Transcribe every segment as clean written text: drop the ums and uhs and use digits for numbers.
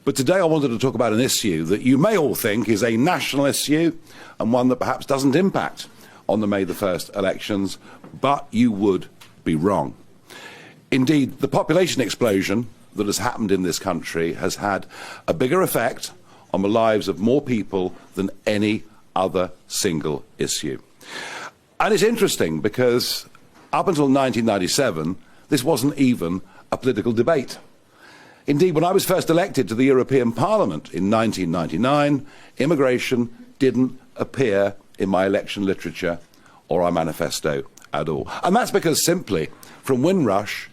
But today I wanted to talk about an issue that you may all think is a national issue and one that perhaps doesn't impact on the May the 1st elections, but you would be wrong. Indeed, the population explosion that has happened in this country has had a bigger effect on the lives of more people than any other single issue. And it's interesting because up until 1997, this wasn't even a political debate. Indeed, when I was first elected to the European Parliament in 1999, immigration didn't appear in my election literature or our manifesto at all. And that's because simply, from Windrush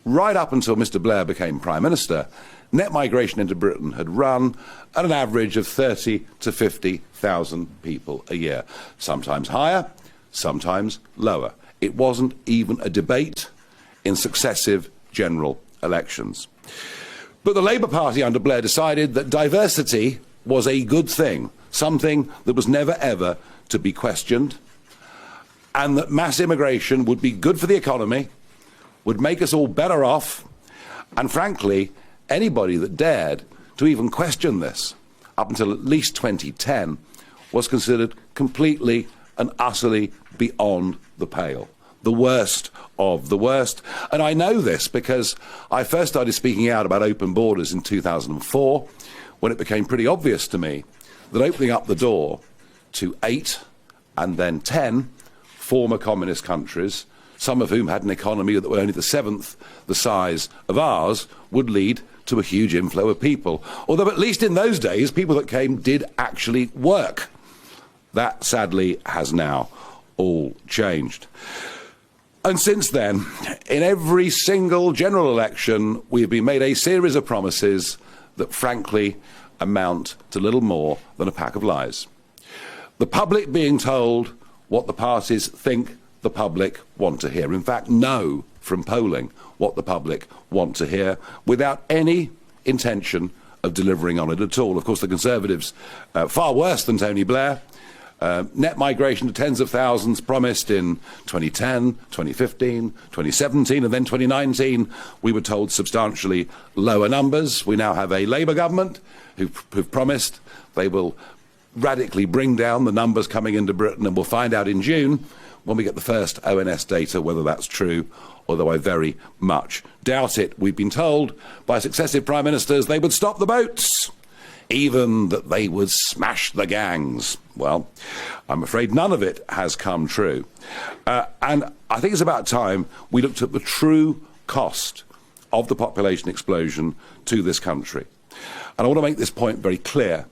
right up until Mr. Blair became Prime Minister, net migration into Britain had run at an average of 30 to 50,000 people a year, sometimes higher, sometimes lower. It wasn't even a debate in successive general elections. But the Labour Party under Blair decided that diversity was a good thing, something that was never ever to be questioned, and that mass immigration would be good for the economy, would make us all better off, and frankly, anybody that dared to even question this up until at least 2010 was considered completely and utterly beyond the pale. The worst of the worst. And I know this because I first started speaking out about open borders in 2004, when it became pretty obvious to me that opening up the door to 8 and then 10 former communist countries, some of whom had an economy that were only the 7th the size of ours, would lead to a huge inflow of people. Although at least in those days, people that came did actually work. That sadly has now all changed. And since then, in every single general election, we have been made a series of promises that frankly amount to little more than a pack of lies. The public being told what the parties think the public want to hear. In fact, know from polling what the public want to hear without any intention of delivering on it at all. Of course, the Conservatives, far worse than Tony Blair, net migration to tens of thousands promised in 2010, 2015, 2017, and then 2019, we were told substantially lower numbers. We now have a Labour government who've promised they will radically bring down the numbers coming into Britain, and we'll find out in June when we get the first ONS data whether that's true, although I very much doubt it. We've been told by successive prime ministers they would stop the boats, even that they would smash the gangs. Well, I'm afraid none of it has come true. And I think it's about time we looked at the true cost of the population explosion to this country. And I want to make this point very clear,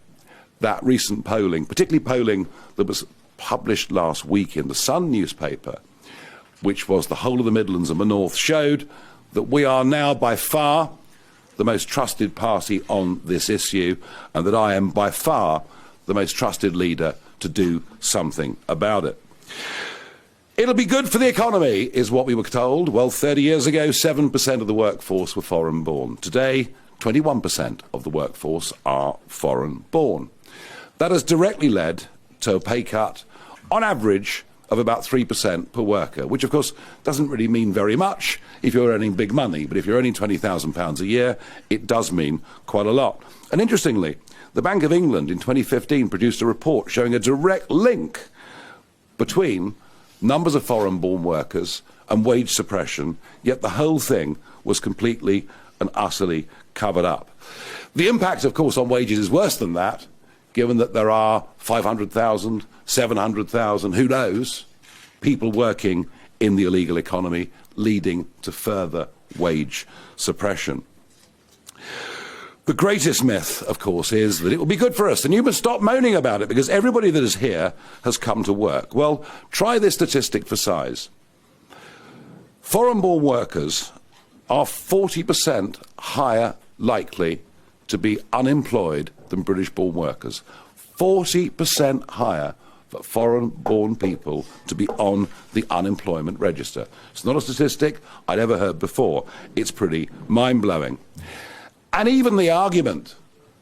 that recent polling, particularly polling that was published last week in the Sun newspaper, which was the whole of the Midlands and the North, showed that we are now by far the most trusted party on this issue, and that I am by far the most trusted leader to do something about it. It'll be good for the economy, is what we were told. Well, 30 years ago, 7% of the workforce were foreign-born. Today, 21% of the workforce are foreign-born. That has directly led to a pay cut, on average, of about 3% per worker, which of course doesn't really mean very much if you're earning big money, but if you're earning £20,000 a year, it does mean quite a lot. And interestingly, the Bank of England in 2015 produced a report showing a direct link between numbers of foreign-born workers and wage suppression, yet the whole thing was completely and utterly covered up. The impact, of course, on wages is worse than that, given that there are 500,000, 700,000, who knows, people working in the illegal economy, leading to further wage suppression. The greatest myth, of course, is that it will be good for us, and you must stop moaning about it because everybody that is here has come to work. Well, try this statistic for size. Foreign-born workers are 40% higher likely to be unemployed than British-born workers. 40% higher for foreign-born people to be on the unemployment register. It's not a statistic I'd ever heard before. It's pretty mind-blowing. And even the argument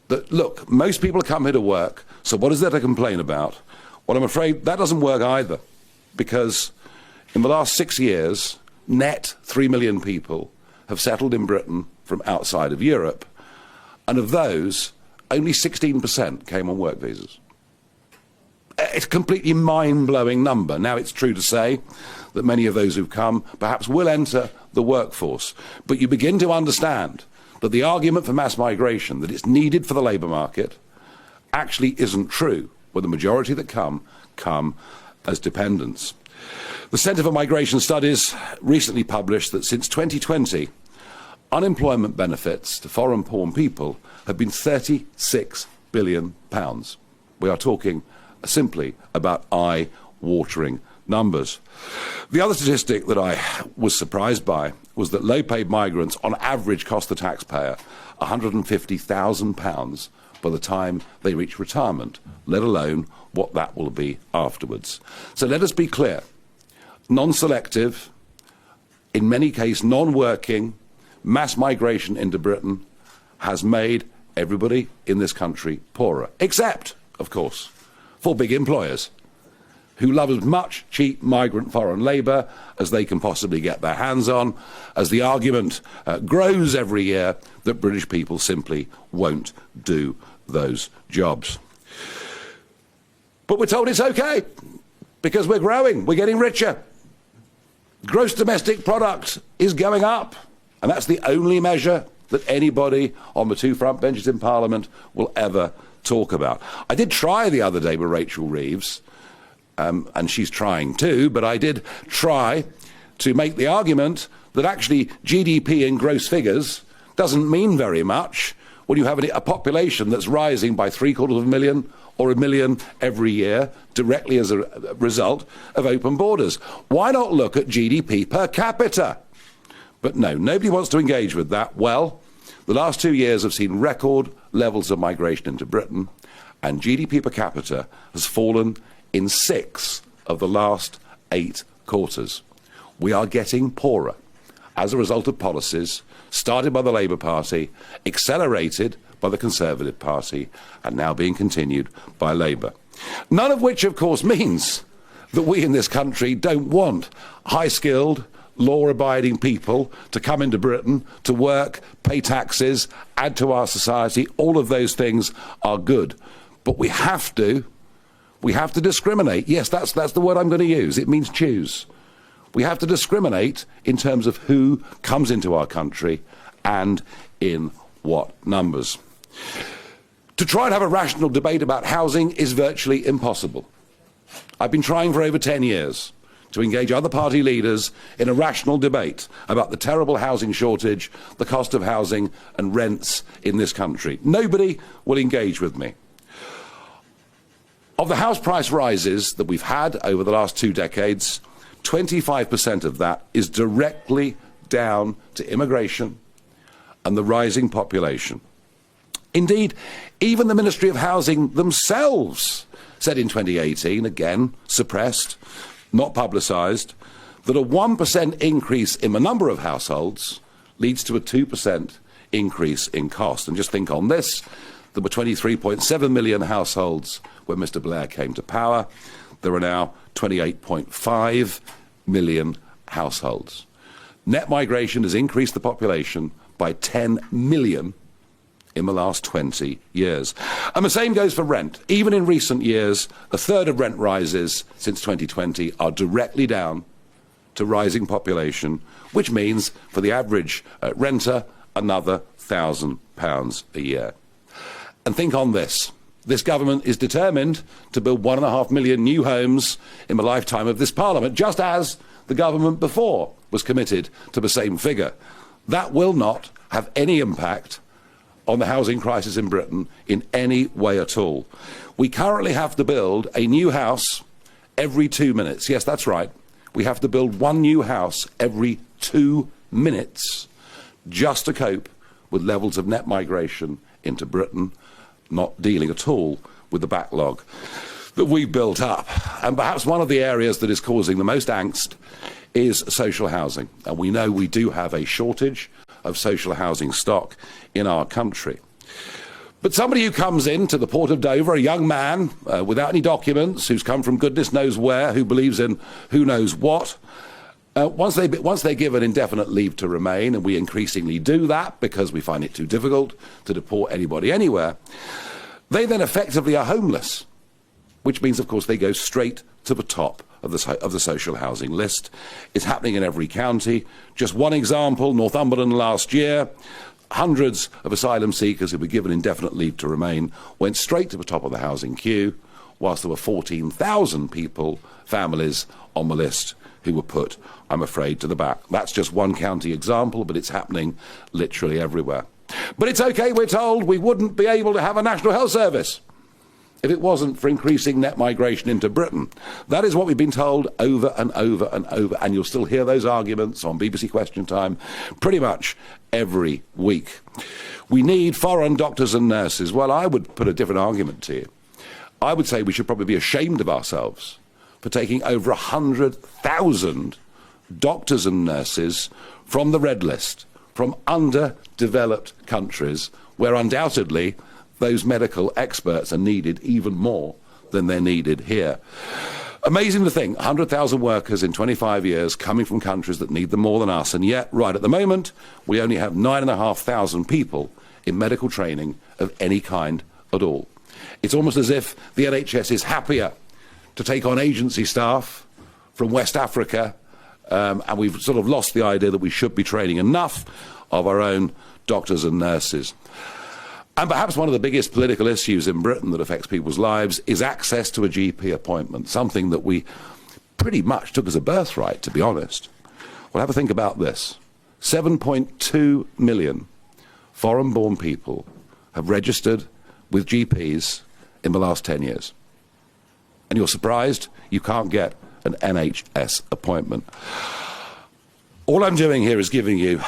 that, look, most people come here to work, so what is there to complain about? Well, I'm afraid that doesn't work either, because in the last 6 years, net 3 million people have settled in Britain from outside of Europe. And of those, only 16% came on work visas. It's a completely mind-blowing number. Now, it's true to say that many of those who've come perhaps will enter the workforce. But you begin to understand that the argument for mass migration, that it's needed for the labour market, actually isn't true, when the majority that come as dependents. The Centre for Migration Studies recently published that since 2020, unemployment benefits to foreign born people have been £36 billion. We are talking simply about eye-watering numbers. The other statistic that I was surprised by was that low-paid migrants on average cost the taxpayer £150,000 by the time they reach retirement, let alone what that will be afterwards. So let us be clear. Non-selective, in many cases non-working, mass migration into Britain has made everybody in this country poorer, except, of course, for big employers who love as much cheap migrant foreign labour as they can possibly get their hands on, as the argument grows every year that British people simply won't do those jobs. But we're told it's okay because we're growing, we're getting richer. Gross domestic product is going up, and that's the only measure that anybody on the two front benches in Parliament will ever talk about. I did try the other day with Rachel Reeves, and she's trying too, but I did try to make the argument that actually GDP in gross figures doesn't mean very much when you have a population that's rising by 750,000 or 1 million every year directly as a result of open borders. Why not look at GDP per capita? But no, nobody wants to engage with that. Well, the last 2 years have seen record levels of migration into Britain, and GDP per capita has fallen in 6 of the last 8 quarters. We are getting poorer as a result of policies started by the Labour Party, accelerated by the Conservative Party, and now being continued by Labour. None of which, of course, means that we in this country don't want high-skilled, law-abiding people to come into Britain, to work, pay taxes, add to our society. All of those things are good. But we have to discriminate. Yes, that's the word I'm going to use. It means choose. We have to discriminate in terms of who comes into our country and in what numbers. To try and have a rational debate about housing is virtually impossible. I've been trying for over 10 years to engage other party leaders in a rational debate about the terrible housing shortage, the cost of housing and rents in this country. Nobody will engage with me. Of the house price rises that we've had over the last 2 decades, 25% of that is directly down to immigration and the rising population. Indeed, even the Ministry of Housing themselves said in 2018, again suppressed, not publicised, that a 1% increase in the number of households leads to a 2% increase in cost. And just think on this, there were 23.7 million households when Mr Blair came to power. There are now 28.5 million households. Net migration has increased the population by 10 million in the last 20 years. And the same goes for rent. Even in recent years, a third of rent rises since 2020 are directly down to rising population, which means for the average renter, another £1,000 a year. And think on this. This government is determined to build 1.5 million new homes in the lifetime of this Parliament, just as the government before was committed to the same figure. That will not have any impact on the housing crisis in Britain in any way at all. We currently have to build a new house every 2 minutes. Yes, that's right. We have to build one new house every 2 minutes just to cope with levels of net migration into Britain, not dealing at all with the backlog that we've built up. And perhaps one of the areas that is causing the most angst is social housing. And we know we do have a shortage of social housing stock in our country. But somebody who comes into the port of Dover, a young man without any documents, who's come from goodness knows where, who believes in who knows what, Once they're given indefinite leave to remain, and we increasingly do that because we find it too difficult to deport anybody anywhere, they then effectively are homeless, which means, of course, they go straight to the top of the social housing list. It's happening in every county. Just one example, Northumberland last year, hundreds of asylum seekers who were given indefinite leave to remain went straight to the top of the housing queue, whilst there were 14,000 people, families, on the list who were put, I'm afraid, to the back. That's just one county example, but it's happening literally everywhere. But it's okay, we're told, we wouldn't be able to have a National Health Service if it wasn't for increasing net migration into Britain. That is what we've been told over and over and over, and you'll still hear those arguments on BBC Question Time pretty much every week. We need foreign doctors and nurses. Well, I would put a different argument to you. I would say we should probably be ashamed of ourselves for taking over 100,000 doctors and nurses from the red list, from underdeveloped countries where undoubtedly those medical experts are needed even more than they're needed here. Amazing to think, 100,000 workers in 25 years coming from countries that need them more than us, and yet, right at the moment, we only have 9,500 people in medical training of any kind at all. It's almost as if the NHS is happier to take on agency staff from West Africa, and we've sort of lost the idea that we should be training enough of our own doctors and nurses. And perhaps one of the biggest political issues in Britain that affects people's lives is access to a GP appointment, something that we pretty much took as a birthright, to be honest. Well, have a think about this. 7.2 million foreign-born people have registered with GPs in the last 10 years. And you're surprised you can't get an NHS appointment. All I'm doing here is giving you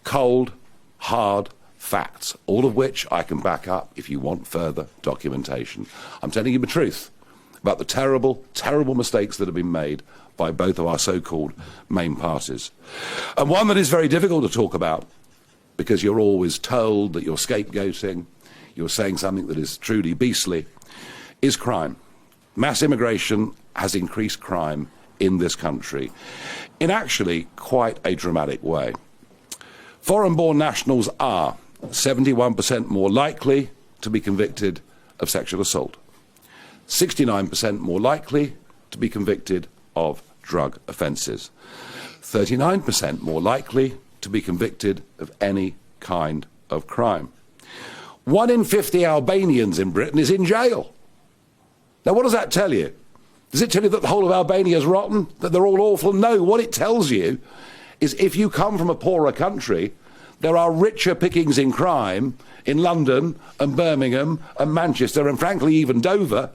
cold, hard facts, all of which I can back up if you want further documentation. I'm telling you the truth about the terrible, terrible mistakes that have been made by both of our so-called main parties. And one that is very difficult to talk about because you're always told that you're scapegoating, you're saying something that is truly beastly, is crime. Mass immigration has increased crime in this country in actually quite a dramatic way. Foreign-born nationals are 71% more likely to be convicted of sexual assault, 69% more likely to be convicted of drug offences, 39% more likely to be convicted of any kind of crime. 1 in 50 Albanians in Britain is in jail. Now, what does that tell you? Does it tell you that the whole of Albania is rotten, that they're all awful? No, what it tells you is if you come from a poorer country, there are richer pickings in crime in London and Birmingham and Manchester and frankly even Dover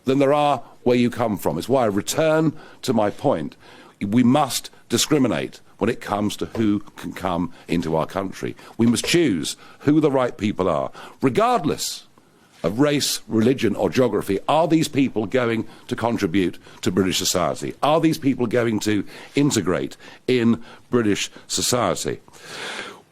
than there are where you come from. It's why I return to my point. We must discriminate when it comes to who can come into our country. We must choose who the right people are, regardless of race, religion or geography. Are these people going to contribute to British society? Are these people going to integrate in British society?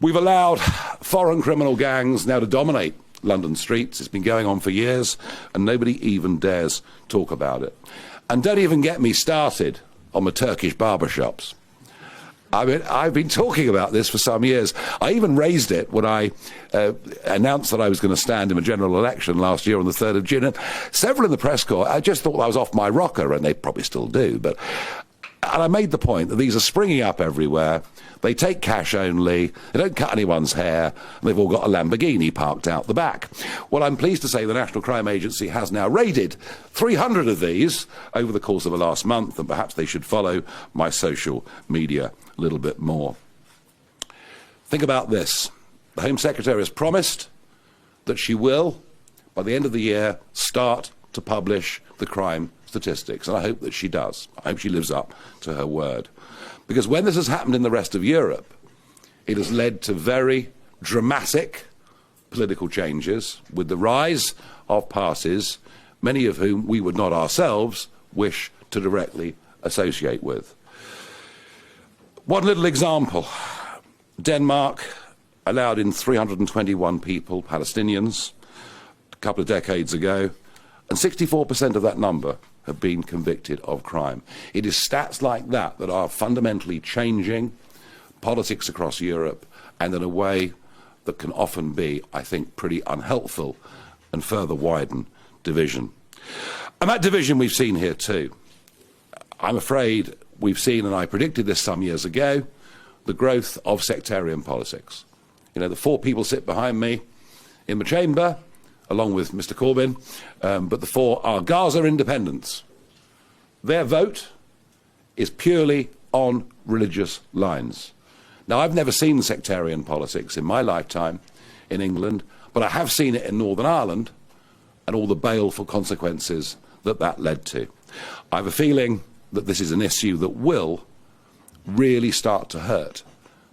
We've allowed foreign criminal gangs now to dominate London streets. It's been going on for years and nobody even dares talk about it. And don't even get me started on the Turkish barbershops. I mean, I've been talking about this for some years. I even raised it when I announced that I was going to stand in a general election last year on the 3rd of June. And several in the press corps, I just thought I was off my rocker, and they probably still do. And I made the point that these are springing up everywhere. They take cash only, they don't cut anyone's hair, and they've all got a Lamborghini parked out the back. Well, I'm pleased to say the National Crime Agency has now raided 300 of these over the course of the last month, and perhaps they should follow my social media a little bit more. Think about this. The Home Secretary has promised that she will, by the end of the year, start to publish the crime statistics, and I hope that she does. I hope she lives up to her word. Because when this has happened in the rest of Europe, it has led to very dramatic political changes with the rise of parties, many of whom we would not ourselves wish to directly associate with. One little example. Denmark allowed in 321 people, Palestinians, a couple of decades ago, And 64% of that number have been convicted of crime. It is stats like that that are fundamentally changing politics across Europe, and in a way that can often be, I think, pretty unhelpful and further widen division. And that division we've seen here too. I'm afraid we've seen, and I predicted this some years ago, the growth of sectarian politics. You know, the four people sit behind me in the chamber, along with Mr. Corbyn, but the four are Gaza independents. Their vote is purely on religious lines. Now, I've never seen sectarian politics in my lifetime in England, but I have seen it in Northern Ireland and all the baleful consequences that that led to. I have a feeling that this is an issue that will really start to hurt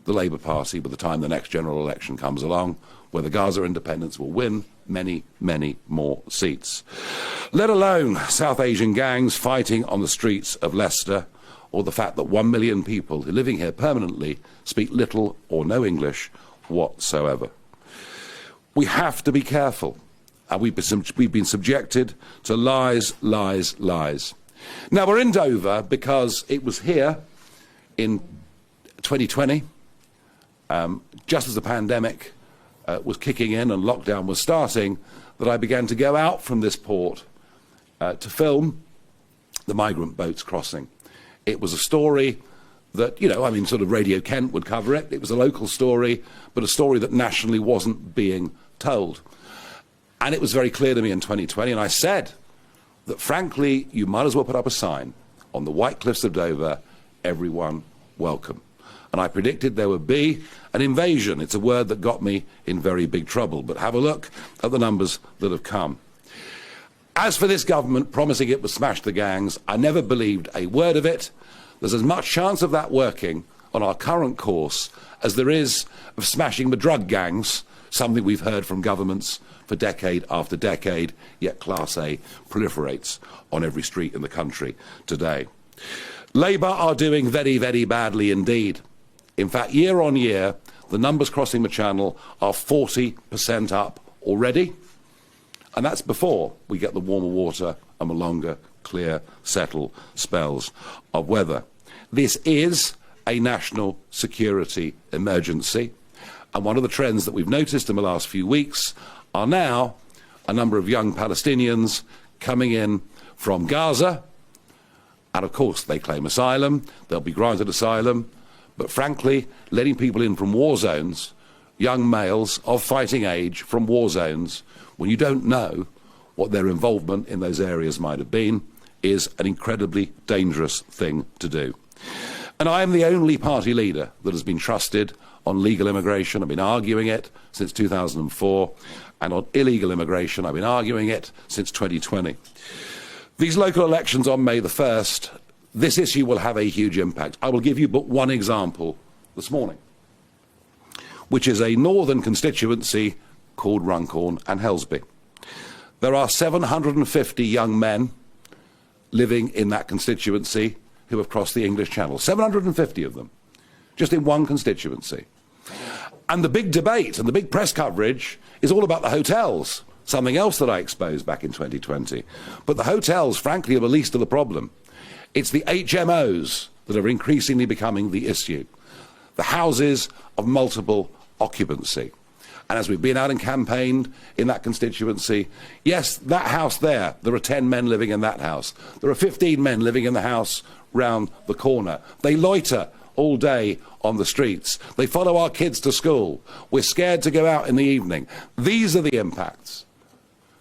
the Labour Party by the time the next general election comes along, where the Gaza independents will win many, many more seats. Let alone South Asian gangs fighting on the streets of Leicester, or the fact that 1 million people who are living here permanently speak little or no English whatsoever. We have to be careful, and we've been subjected to lies, lies, lies. Now, we're in Dover because it was here in 2020, just as the pandemic was kicking in and lockdown was starting, that I began to go out from this port to film the migrant boats crossing. It was a story that, you know, I mean, sort of Radio Kent would cover it. It was a local story, but a story that nationally wasn't being told. And it was very clear to me in 2020, and I said that, frankly, you might as well put up a sign on the White Cliffs of Dover, everyone welcome. And I predicted there would be an invasion. It's a word that got me in very big trouble. But have a look at the numbers that have come. As for this government promising it would smash the gangs, I never believed a word of it. There's as much chance of that working on our current course as there is of smashing the drug gangs, something we've heard from governments for decade after decade, yet Class A proliferates on every street in the country today. Labour are doing very, very badly indeed. In fact, year on year, the numbers crossing the Channel are 40% up already. And that's before we get the warmer water and the longer, clear, settled spells of weather. This is a national security emergency. And one of the trends that we've noticed in the last few weeks are now a number of young Palestinians coming in from Gaza. And of course, they claim asylum. They'll be granted asylum. But frankly, letting people in from war zones, young males of fighting age from war zones, when you don't know what their involvement in those areas might have been, is an incredibly dangerous thing to do. And I am the only party leader that has been trusted on legal immigration. I've been arguing it since 2004. And on illegal immigration, I've been arguing it since 2020. These local elections on May the 1st, this issue will have a huge impact. I will give you but one example this morning, which is a northern constituency called Runcorn and Helsby. There are 750 young men living in that constituency who have crossed the English Channel. 750 of them, just in one constituency. And the big debate and the big press coverage is all about the hotels, something else that I exposed back in 2020. But the hotels, frankly, are the least of the problem. It's the HMOs that are increasingly becoming the issue. The houses of multiple occupancy. And as we've been out and campaigned in that constituency, yes, that house there are 10 men living in that house. There are 15 men living in the house round the corner. They loiter all day on the streets. They follow our kids to school. We're scared to go out in the evening. These are the impacts.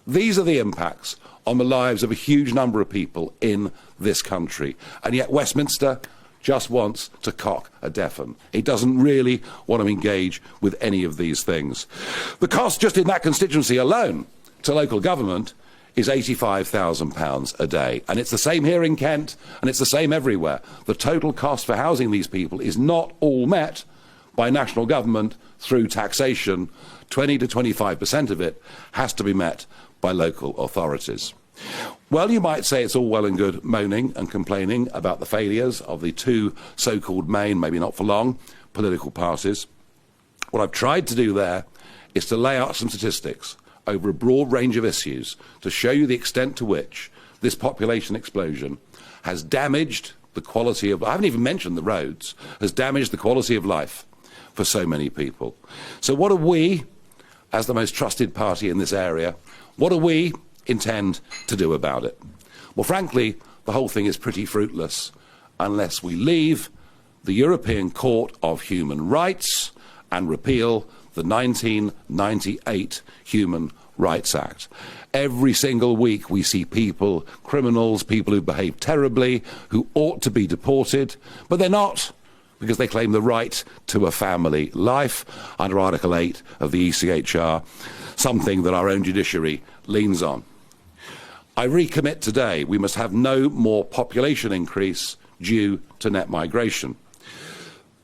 These are the impacts on the lives of a huge number of people in this country. And yet Westminster just wants to cock a deafen. It doesn't really want to engage with any of these things. The cost just in that constituency alone to local government is £85,000 a day. And it's the same here in Kent, and it's the same everywhere. The total cost for housing these people is not all met by national government through taxation. 20 to 25% of it has to be met by local authorities. Well, you might say it's all well and good moaning and complaining about the failures of the two so-called main, maybe not for long, political parties. What I've tried to do there is to lay out some statistics over a broad range of issues to show you the extent to which this population explosion has damaged the quality of, I haven't even mentioned the roads, has damaged the quality of life for so many people. So what do we, as the most trusted party in this area, what do we intend to do about it? Well, frankly, the whole thing is pretty fruitless unless we leave the European Court of Human Rights and repeal the 1998 Human Rights Act. Every single week we see people, criminals, people who behave terribly, who ought to be deported, but they're not, because they claim the right to a family life under Article 8 of the ECHR, something that our own judiciary leans on. I recommit today we must have no more population increase due to net migration.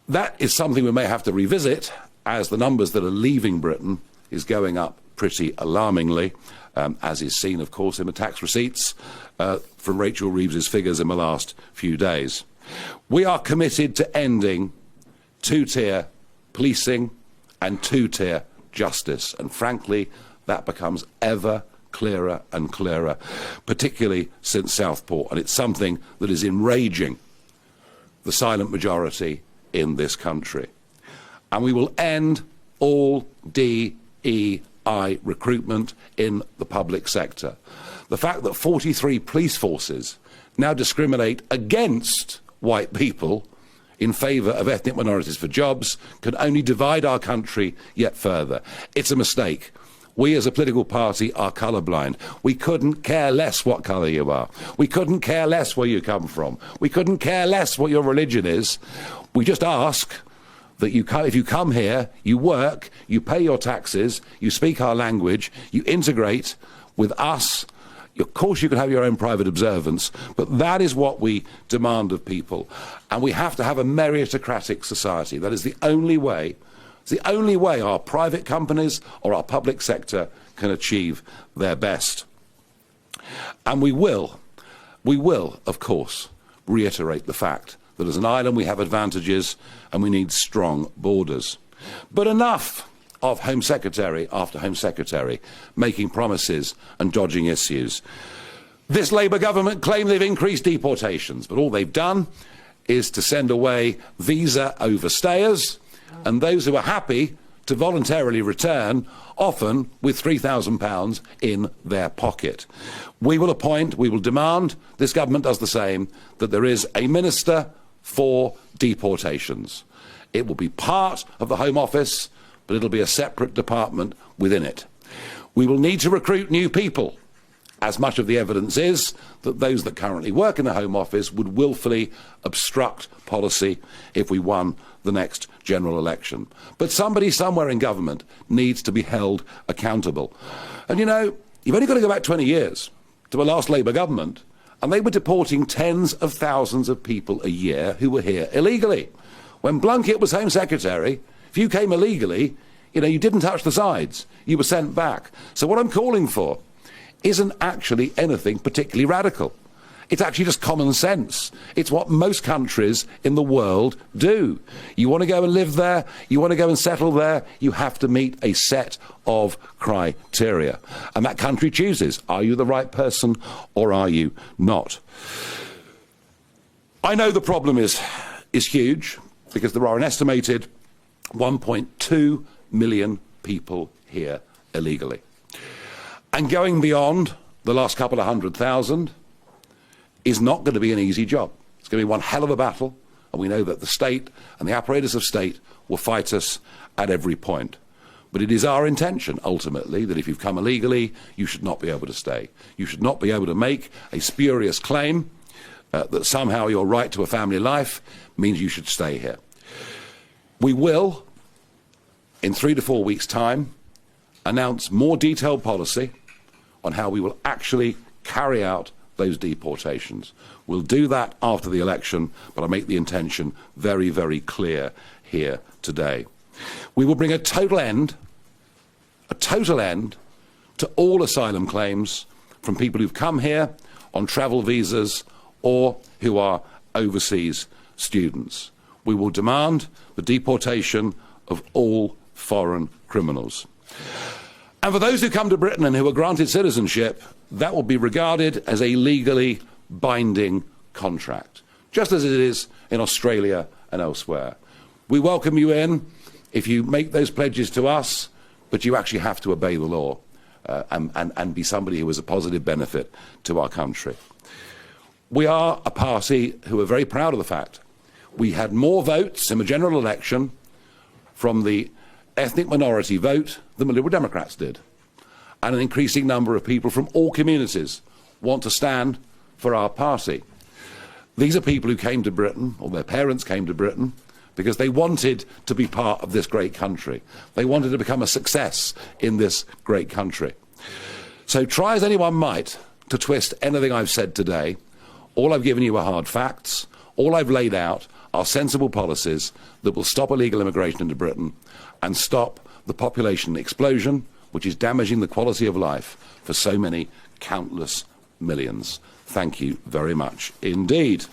That is something we may have to revisit as the numbers that are leaving Britain is going up pretty alarmingly, as is seen, of course, in the tax receipts from Rachel Reeves's figures in the last few days. We are committed to ending two-tier policing and two-tier justice, and frankly, that becomes ever clearer and clearer, particularly since Southport, and it's something that is enraging the silent majority in this country. And we will end all DEI recruitment in the public sector. The fact that 43 police forces now discriminate against white people in favour of ethnic minorities for jobs can only divide our country yet further. It's a mistake. We as a political party are colourblind. We couldn't care less what colour you are. We couldn't care less where you come from. We couldn't care less what your religion is. We just ask that if you come here, you work, you pay your taxes, you speak our language, you integrate with us. Of course, you can have your own private observance, but that is what we demand of people. And we have to have a meritocratic society. That is the only way. It's the only way our private companies or our public sector can achieve their best. And we will, of course, reiterate the fact that as an island we have advantages and we need strong borders. But enough of Home Secretary after Home Secretary making promises and dodging issues. This Labour government claim they've increased deportations, but all they've done is to send away visa overstayers and those who are happy to voluntarily return, often with £3,000 in their pocket. We will demand, this government does the same, that there is a minister for deportations. It will be part of the Home Office, but it'll be a separate department within it. We will need to recruit new people, as much of the evidence is that those that currently work in the Home Office would willfully obstruct policy if we won the next general election. But somebody somewhere in government needs to be held accountable. And you know, you've only got to go back 20 years to the last Labour government, and they were deporting tens of thousands of people a year who were here illegally. When Blunkett was Home Secretary, if you came illegally, you didn't touch the sides. You were sent back. So what I'm calling for isn't actually anything particularly radical. It's actually just common sense. It's what most countries in the world do. You want to go and live there, you want to go and settle there, you have to meet a set of criteria. And that country chooses, are you the right person or are you not? I know the problem is huge, because there are an estimated 1.2 million people here illegally. And going beyond the last couple of 100,000 is not going to be an easy job. It's going to be one hell of a battle, and we know that the state and the apparatus of state will fight us at every point. But it is our intention, ultimately, that if you've come illegally, you should not be able to stay. You should not be able to make a spurious claim that somehow your right to a family life means you should stay here. We will, in 3 to 4 weeks' time, announce more detailed policy on how we will actually carry out those deportations. We'll do that after the election, but I make the intention very, very clear here today. We will bring a total end to all asylum claims from people who've come here on travel visas or who are overseas students. We will demand the deportation of all foreign criminals. And for those who come to Britain and who are granted citizenship, that will be regarded as a legally binding contract, just as it is in Australia and elsewhere. We welcome you in if you make those pledges to us, but you actually have to obey the law and be somebody who is a positive benefit to our country. We are a party who are very proud of the fact we had more votes in the general election from the ethnic minority vote than the Liberal Democrats did. And an increasing number of people from all communities want to stand for our party. These are people who came to Britain, or their parents came to Britain, because they wanted to be part of this great country. They wanted to become a success in this great country. So try as anyone might to twist anything I've said today. All I've given you are hard facts. All I've laid out are sensible policies that will stop illegal immigration into Britain and stop the population explosion, which is damaging the quality of life for so many countless millions. Thank you very much indeed.